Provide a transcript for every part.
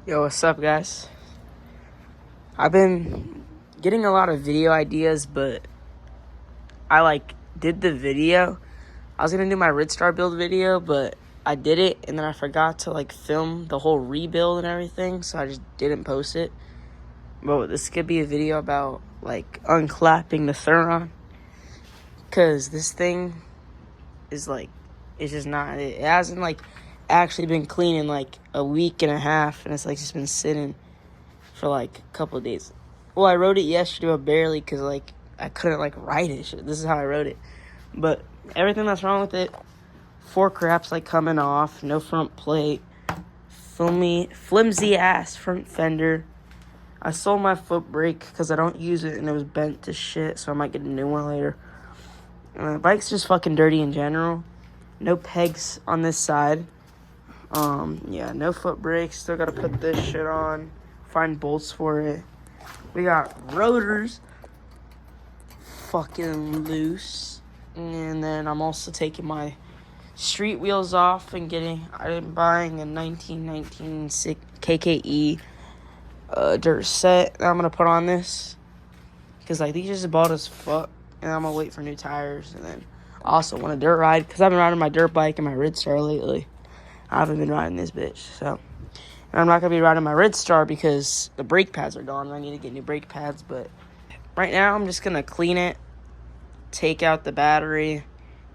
Yo, what's up, guys? I've been getting a lot of video ideas, but I did the video. I was gonna do my Red Star build video, but I did it and then I forgot to film the whole rebuild and everything, so I just didn't post it. But this could be a video about unclapping the Surron, cause this thing is it's just not. It hasn't actually been clean in a week and a half, and it's just been sitting for a couple of days. Well, I wrote it yesterday, but barely, because I couldn't write it. This is how I wrote it. But everything that's wrong with it: fork wraps coming off, no front plate, flimsy ass front fender. I sold my foot brake because I don't use it and it was bent to shit, so I might get a new one later. The bike's just fucking dirty in general. No pegs on this side. Yeah, no foot brakes. Still gotta put this shit on. Find bolts for it. We got rotors fucking loose. And then I'm also taking my street wheels off and I'm buying a 1919 KKE dirt set that I'm gonna put on this. Because these just bought as fuck. And I'm gonna wait for new tires. And then I also want a dirt ride, because I've been riding my dirt bike and my Red Star lately. I haven't been riding this bitch, so. And I'm not going to be riding my Red Star because the brake pads are gone, and I need to get new brake pads. But right now, I'm just going to clean it, take out the battery,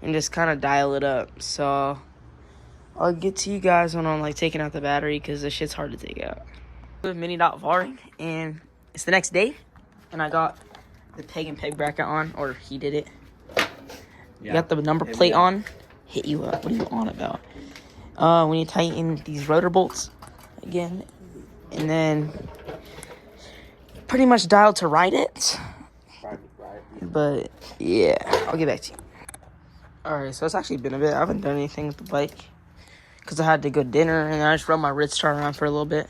and just kind of dial it up. So I'll get to you guys when I'm taking out the battery, because this shit's hard to take out. Mini dot varing, and it's the next day, and I got the peg and peg bracket on, or he did it. Yeah. You got the number plate on. Hit you up. What are you on about? We need to tighten these rotor bolts again, and then pretty much dialed to ride it. But yeah, I'll get back to you. Alright, so it's actually been a bit. I haven't done anything with the bike because I had to go dinner, and I just rode my Red Star around for a little bit.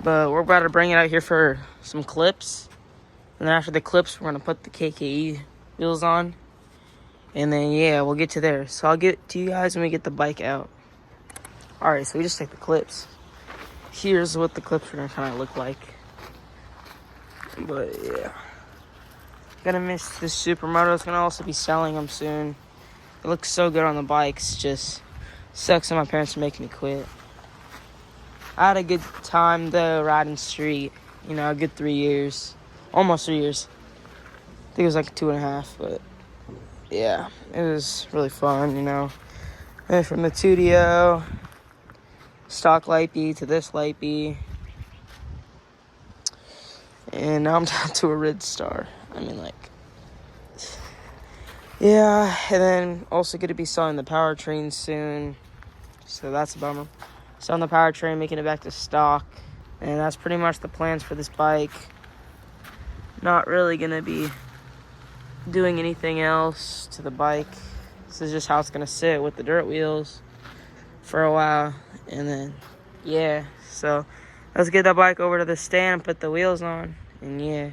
But we're about to bring it out here for some clips, and then after the clips, we're gonna put the KKE wheels on, and then yeah, we'll get to there. So I'll get to you guys when we get the bike out. Alright, so we just take the clips. Here's what the clips are gonna kind of look like. But yeah, gonna miss this Supermoto. It's gonna also be selling them soon. It looks so good on the bikes. Just sucks that my parents are making me quit. I had a good time though riding street. A good 3 years, almost 3 years. I think it was 2.5, but yeah, it was really fun. And from the Tudio stock Lipey to this Lipey, and now I'm down to a Red Star. Yeah, and then also going to be selling the powertrain soon, so that's a bummer. Selling the powertrain, making it back to stock, and that's pretty much the plans for this bike. Not really going to be doing anything else to the bike. This is just how it's going to sit with the dirt wheels for a while. And then, yeah, so let's get that bike over to the stand and put the wheels on, and yeah.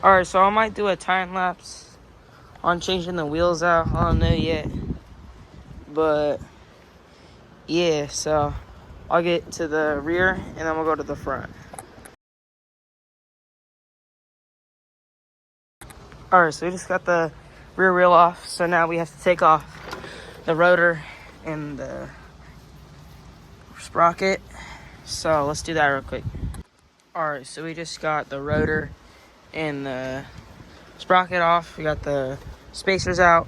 Alright, so I might do a time lapse on changing the wheels out. I don't know yet, but yeah, so I'll get to the rear and then we'll go to the front. Alright, so we just got the rear wheel off, so now we have to take off the rotor and the sprocket. So let's do that real quick. Alright, so we just got the rotor and the sprocket off. We got the spacers out,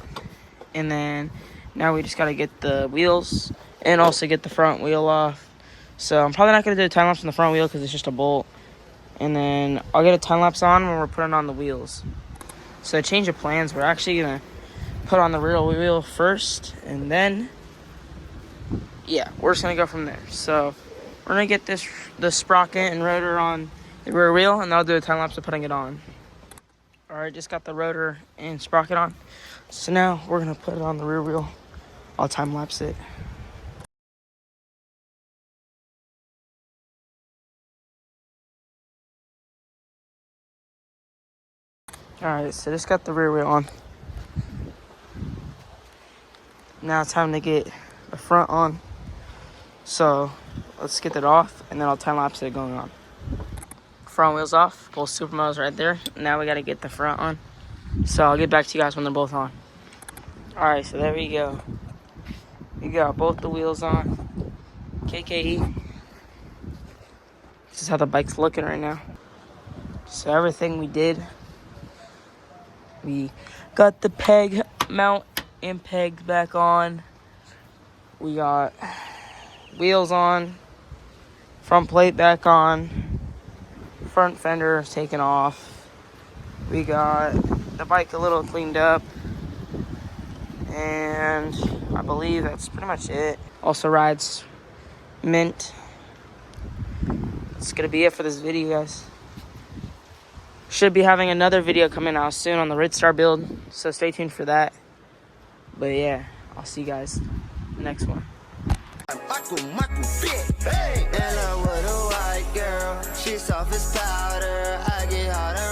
and then now we just got to get the wheels and also get the front wheel off. So I'm probably not going to do a time lapse on the front wheel because it's just a bolt, and then I'll get a time lapse on when we're putting on the wheels. So change of plans, we're actually going to put on the rear wheel first, and then yeah, we're just going to go from there. So we're going to get the sprocket and rotor on the rear wheel, and I'll do a time lapse of putting it on. Alright, just got the rotor and sprocket on. So now we're going to put it on the rear wheel. I'll time lapse it. Alright, so just got the rear wheel on. Now it's time to get the front on. So let's get it off, and then I'll time lapse it going on. Front wheels off, both supermodels right there. Now we gotta get the front on. So I'll get back to you guys when they're both on. Alright, so there we go. We got both the wheels on. KKE. This is how the bike's looking right now. So everything we did, we got the peg mount and pegs back on. We got wheels on, front plate back on, front fender taken off. We got the bike a little cleaned up, and I believe that's pretty much it. Also rides mint. That's gonna be it for this video, guys. Should be having another video coming out soon on the Ridstar build, so stay tuned for that. But yeah, I'll see you guys in the next one. Hey. And love with a white girl, she's soft as powder. I get harder.